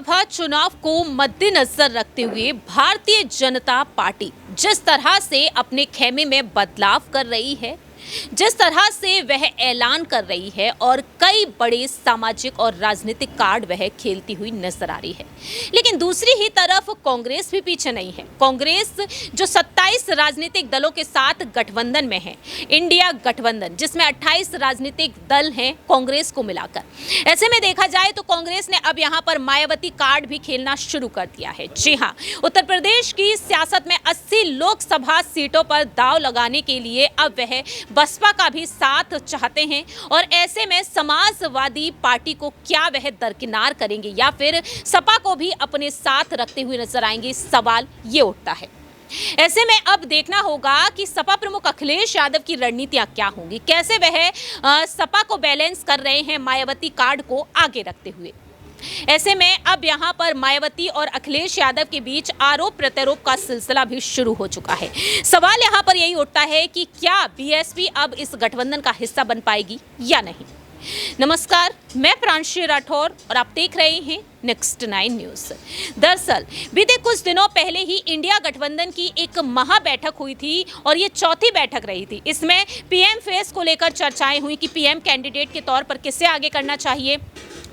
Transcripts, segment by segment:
विधानसभा चुनाव को मद्देनजर रखते हुए भारतीय जनता पार्टी जिस तरह से अपने खेमे में बदलाव कर रही है, जिस तरह से वह ऐलान कर रही है और कई बड़े सामाजिक और राजनीतिक कार्ड वह खेलती हुई नजर आ रही है, लेकिन दूसरी ही तरफ कांग्रेस भी पीछे नहीं है। कांग्रेस जो 27 राजनीतिक दलों के साथ गठबंधन में है, इंडिया गठबंधन, जिसमें 28 राजनीतिक दल हैं कांग्रेस को मिलाकर। ऐसे में देखा जाए तो कांग्रेस ने अब यहां पर मायावती कार्ड भी खेलना शुरू कर दिया है। जी हां, उत्तर प्रदेश की सियासत में 80 लोकसभा सीटों पर दांव लगाने के लिए अब वह बसपा का भी साथ चाहते हैं और ऐसे में समाजवादी पार्टी को क्या वह दरकिनार करेंगे या फिर सपा को भी अपने साथ रखते हुए नजर आएंगे, सवाल ये उठता है। ऐसे में अब देखना होगा कि सपा प्रमुख अखिलेश यादव की रणनीतियां क्या होंगी, कैसे वह सपा को बैलेंस कर रहे हैं मायावती कार्ड को आगे रखते हुए। ऐसे में अब यहां पर मायावती और अखिलेश यादव के बीच आरोप प्रत्यारोप का सिलसिला भी शुरू हो चुका है। सवाल यहां पर यही उठता है कि क्या बीएसपी अब इस गठबंधन का हिस्सा बन पाएगी या नहीं। नमस्कार, मैं प्रांशी राठौर और आप देख रहे हैं नेक्स्ट 9 न्यूज। दरअसल बीते कुछ दिनों पहले ही इंडिया गठबंधन की एक महा बैठक हुई थी और ये चौथी बैठक रही थी। इसमें पीएम फेस को लेकर चर्चाएं हुई कि पीएम कैंडिडेट के तौर पर किसे आगे करना चाहिए।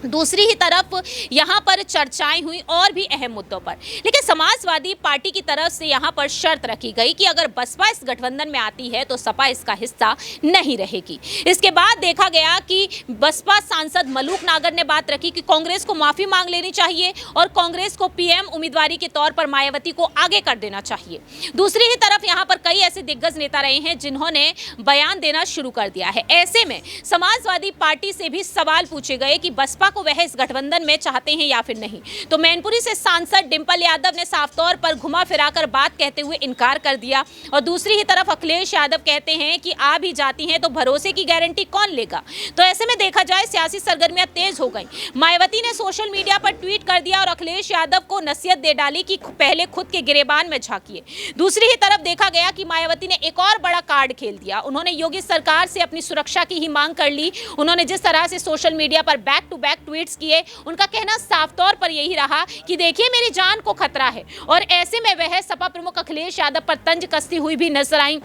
दूसरी ही तरफ यहां पर चर्चाएं हुई और भी अहम मुद्दों पर, लेकिन समाजवादी पार्टी की तरफ से यहां पर शर्त रखी गई कि अगर बसपा इस गठबंधन में आती है तो सपा इसका हिस्सा नहीं रहेगी। इसके बाद देखा गया कि बसपा सांसद मलूक नागर ने बात रखी कि कांग्रेस को माफी मांग लेनी चाहिए और कांग्रेस को पीएम उम्मीदवारी के तौर पर मायावती को आगे कर देना चाहिए। दूसरी ही तरफ यहां पर कई ऐसे दिग्गज नेता रहे हैं जिन्होंने बयान देना शुरू कर दिया है। ऐसे में समाजवादी पार्टी से भी सवाल पूछे गए कि बसपा को वह इस गठबंधन में चाहते हैं या फिर नहीं। तो मैनपुरी से सांसद डिंपल यादव ने साफ तौर पर घुमा फिराकर बात कहते हुए इनकार कर दिया और दूसरी ही तरफ अखिलेश यादव कहते हैं कि आ भी जाती हैं तो भरोसे की गारंटी कौन लेगा। तो ऐसे में देखा जाए सियासी सरगर्मियां तेज हो गई। मायावती ने सोशल मीडिया पर ट्वीट कर दिया और अखिलेश यादव को नसीहत दे डाली कि पहले खुद के गिरेबान में झांकिए। दूसरी ही तरफ देखा गया कि मायावती ने एक और बड़ा कार्ड खेल दिया। उन्होंने योगी सरकार से अपनी सुरक्षा की ही मांग कर ली। उन्होंने जिस तरह से सोशल मीडिया पर बैक टू बैक ट्वीट्स किए, उनका कहना साफ तौर पर यही रहा कि देखिए मेरी जान को खतरा है और ऐसे में वह सपा प्रमुख अखिलेश यादव पर तंज कसती हुई भी नजर आई।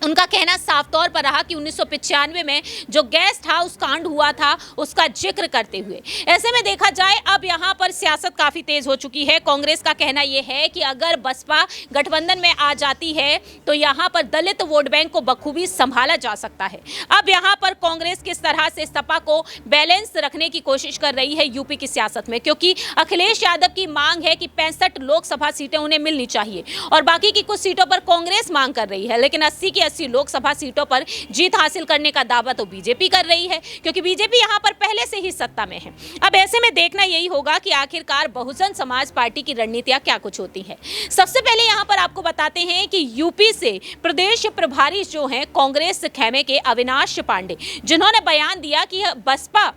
उनका कहना साफ तौर पर रहा कि 1995 में जो गेस्ट हाउस कांड हुआ था उसका जिक्र करते हुए। ऐसे में देखा जाए अब यहां पर सियासत काफी तेज हो चुकी है। कांग्रेस का कहना यह है कि अगर बसपा गठबंधन में आ जाती है तो यहां पर दलित वोट बैंक को बखूबी संभाला जा सकता है। अब यहां पर कांग्रेस किस तरह से सपा को बैलेंस रखने की कोशिश कर रही है यूपी की सियासत में, क्योंकि अखिलेश यादव की मांग है कि 65 लोकसभा सीटें उन्हें मिलनी चाहिए और बाकी की कुछ सीटों पर कांग्रेस मांग कर रही है, लेकिन 80 की 80 लोकसभा सीटों पर जीत हासिल करने का दावा तो बीजेपी कर रही है, क्योंकि बीजेपी यहां पर पहले से ही सत्ता में है। अब ऐसे में देखना यही होगा कि आखिरकार बहुजन समाज पार्टी की रणनीतियां क्या कुछ होती हैं। सबसे पहले यहां पर आपको बताते हैं कि यूपी से प्रदेश प्रभारी जो हैं कांग्रेस खेमे के अविनाश पांडे, जिन्होंने बयान दिया कि बसपा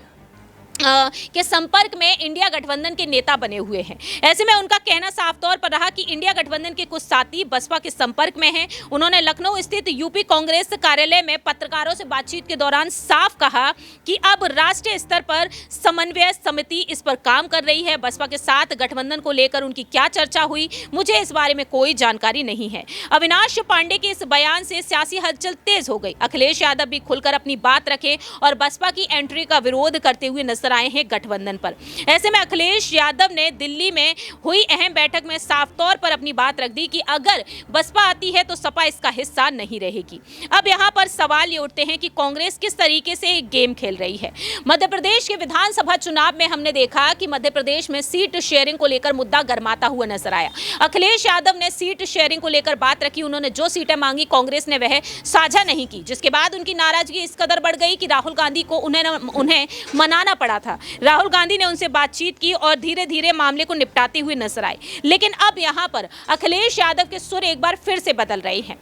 के संपर्क में इंडिया गठबंधन के नेता बने हुए हैं। ऐसे में उनका कहना साफ तौर पर रहा कि इंडिया गठबंधन के कुछ साथी बसपा के संपर्क में हैं। उन्होंने लखनऊ स्थित यूपी कांग्रेस कार्यालय में पत्रकारों से बातचीत के दौरान साफ कहा कि अब राष्ट्रीय स्तर पर समन्वय समिति इस पर काम कर रही है। बसपा के साथ गठबंधन को लेकर उनकी क्या चर्चा हुई, मुझे इस बारे में कोई जानकारी नहीं है। अविनाश पांडे के इस बयान से सियासी हलचल तेज हो गई। अखिलेश यादव भी खुलकर अपनी बात रखे और बसपा की एंट्री का विरोध करते हुए नजर आए हैं गठबंधन पर। ऐसे में अखिलेश यादव ने दिल्ली में हुई अहम बैठक में साफ तौर पर अपनी बात रख दी कि अगर बसपा आती है तो सपा इसका हिस्सा नहीं रहेगी। अब यहां पर सवाल ये उठते हैं कि कांग्रेस किस तरीके से एक गेम खेल रही है। मध्य प्रदेश के विधानसभा चुनाव में हमने देखा कि मध्य प्रदेश में सीट शेयरिंग को लेकर मुद्दा गरमाता हुआ नजर आया। अखिलेश यादव ने सीट शेयरिंग को लेकर बात रखी। उन्होंने जो सीटें मांगी कांग्रेस ने वह साझा नहीं की, जिसके बाद उनकी नाराजगी इस कदर बढ़ गई कि राहुल गांधी को उन्हें मनाना पड़ा था। राहुल गांधी ने उनसे बातचीत की और धीरे धीरे मामले को निपटाते हुए नजर आए। लेकिन अब यहां पर अखिलेश यादव के सुर एक बार फिर से बदल रहे हैं।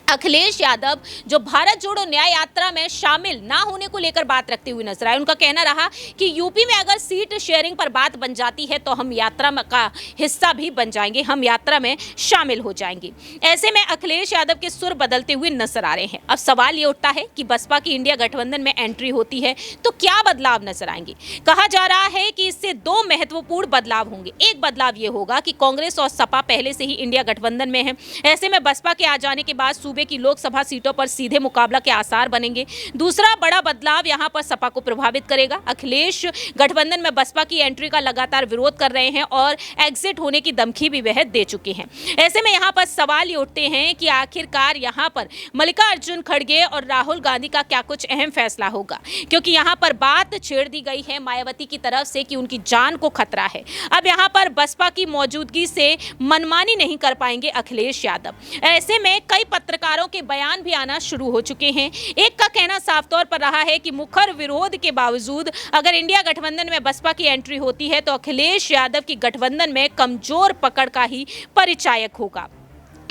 अखिलेश यादव जो भारत जोड़ो न्याय यात्रा में शामिल ना होने को लेकर बात रखते हुए नजर आए। उनका कहना रहा कि यूपी में अगर सीट शेयरिंग पर बात बन जाती है तो हम यात्रा का हिस्सा भी बन जाएंगे, हम यात्रा में शामिल हो जाएंगे। ऐसे में अखिलेश यादव के सुर बदलते हुए नजर आ रहे हैं। अब सवाल ये उठता है कि बसपा की इंडिया गठबंधन में एंट्री होती है तो क्या बदलाव नजर आएंगे। कहा जा रहा है कि इससे दो महत्वपूर्ण बदलाव होंगे। एक बदलाव ये होगा कि कांग्रेस और सपा पहले से ही इंडिया गठबंधन में है, ऐसे में बसपा के आ जाने के बाद सूबे की लोकसभा सीटों पर सीधे मुकाबला के आसार बनेंगे। दूसरा बड़ा बदलाव यहां पर सपा को प्रभावित करेगा। अखिलेश गठबंधन में बसपा की एंट्री का लगातार विरोध कर रहे हैं और एग्जिट होने की धमकी भी वह दे चुके हैं। ऐसे में यहां पर सवाल ये उठते हैं कि आखिरकार यहां पर मल्लिकार्जुन खड़गे और राहुल गांधी का क्या कुछ अहम फैसला होगा, क्योंकि यहां पर बात छेड़ दी गई है मायावती की तरफ से कि उनकी जान को खतरा है। अब यहां पर बसपा की मौजूदगी से मनमानी नहीं कर पाएंगे अखिलेश यादव। ऐसे में कई पत्रकारों के बयान भी आना शुरू हो चुके हैं। एक का कहना साफ तौर पर रहा है कि मुखर विरोध के बावजूद अगर इंडिया गठबंधन में बसपा की एंट्री होती है तो अखिलेश यादव की गठबंधन में कमजोर पकड़ का ही परिचायक होगा।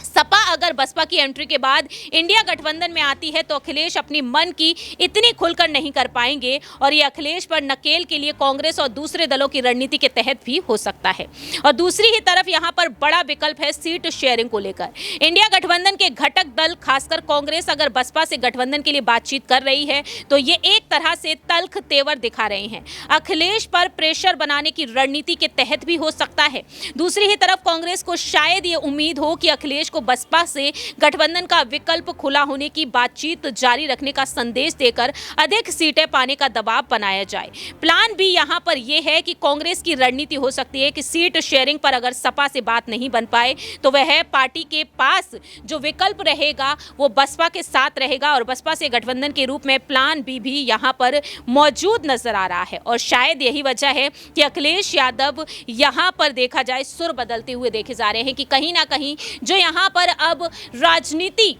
सपा अगर बसपा की एंट्री के बाद इंडिया गठबंधन में आती है तो अखिलेश अपनी मन की इतनी खुलकर नहीं कर पाएंगे और ये अखिलेश पर नकेल के लिए कांग्रेस और दूसरे दलों की रणनीति के तहत भी हो सकता है। और दूसरी ही तरफ यहां पर बड़ा विकल्प है सीट शेयरिंग को लेकर। इंडिया गठबंधन के घटक दल खासकर कांग्रेस अगर बसपा से गठबंधन के लिए बातचीत कर रही है तो ये एक तरह से तल्ख तेवर दिखा रहे हैं। अखिलेश पर प्रेशर बनाने की रणनीति के तहत भी हो सकता है। दूसरी ही तरफ कांग्रेस को शायद ये उम्मीद हो कि अखिलेश को बसपा से गठबंधन का विकल्प खुला होने की बातचीत जारी रखने का संदेश देकर अधिक सीटें पाने का दबाव बनाया जाए। प्लान बी यहां पर यह है कि कांग्रेस की रणनीति हो सकती है कि सीट शेयरिंग पर अगर सपा से बात नहीं बन पाए तो वह पार्टी के पास जो विकल्प रहेगा वो बसपा के साथ रहेगा और बसपा से गठबंधन के रूप में प्लान बी भी यहां पर मौजूद नजर आ रहा है। और शायद यही वजह है कि अखिलेश यादव यहां पर देखा जाए सुर बदलते हुए देखे जा रहे हैं कि कहीं ना कहीं जो यहां पर अब राजनीति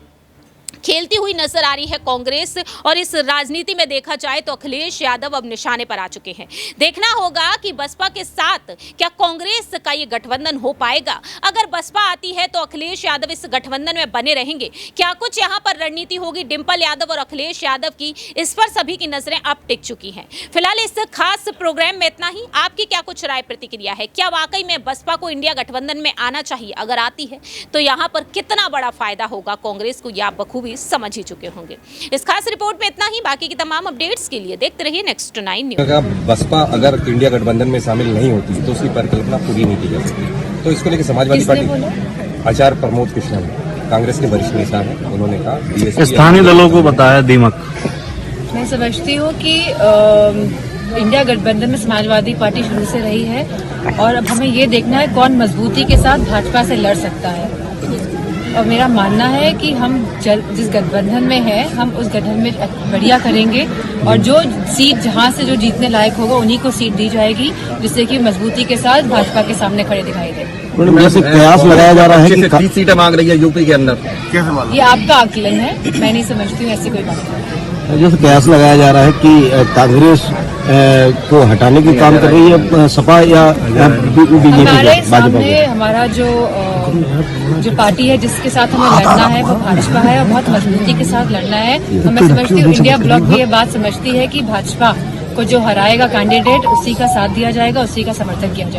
खेलती हुई नजर आ रही है कांग्रेस, और इस राजनीति में देखा जाए तो अखिलेश यादव अब निशाने पर आ चुके हैं। देखना होगा कि बसपा के साथ क्या कांग्रेस का ये गठबंधन हो पाएगा। अगर बसपा आती है तो अखिलेश यादव इस गठबंधन में बने रहेंगे, क्या कुछ यहां पर रणनीति होगी डिंपल यादव और अखिलेश यादव की, इस पर सभी की नजरें अब टिक चुकी हैं। फिलहाल इस खास प्रोग्राम में इतना ही। आपकी क्या कुछ राय प्रतिक्रिया है? क्या वाकई में बसपा को इंडिया गठबंधन में आना चाहिए? अगर आती है तो यहां पर कितना बड़ा फायदा होगा कांग्रेस को, या बखूबी समझ ही चुके होंगे। इस खास रिपोर्ट में इतना ही। बाकी की तमाम अपडेट्स के लिए देखते रहिए नेक्स्ट 9 न्यूज़। बसपा अगर इंडिया गठबंधन में शामिल नहीं होती तो उसकी परिकल्पना पूरी नहीं की जा सकती। तो इसको लेकर समाजवादी पार्टी आचार्य प्रमोद कृष्णन कांग्रेस के वरिष्ठ नेता हैं, उन्होंने कहा स्थानीय दलों को बताया दीमक। मैं समझती हूँ कि इंडिया गठबंधन में समाजवादी पार्टी शुरू से रही है और अब हमें ये देखना है कौन मजबूती के साथ भाजपा से लड़ सकता है। और मेरा मानना है कि हम जिस गठबंधन में है हम उस गठबंधन में बढ़िया करेंगे और जो सीट जहां से जो जीतने लायक होगा उन्हीं को सीट दी जाएगी, जिससे कि मजबूती के साथ भाजपा के सामने खड़े दिखाई दे। जैसे कयास लगाया जा रहा है कि 30 सीटें मांग रही है यूपी के अंदर, ये आपका आकलन है, मैं नहीं समझती हूँ ऐसी कोई बात। जैसे कयास लगाया जा रहा है कि कांग्रेस को हटाने की काम कर रही है सपा या बीजेपी। हमारे सामने हमारा जो पार्टी है जिसके साथ हमें लड़ना है वो भाजपा है और बहुत मजबूती के साथ लड़ना है। तो मैं समझती हूँ इंडिया ब्लॉक भी ये बात समझती है कि भाजपा को जो हराएगा कैंडिडेट उसी का साथ दिया जाएगा, उसी का समर्थन किया जाएगा।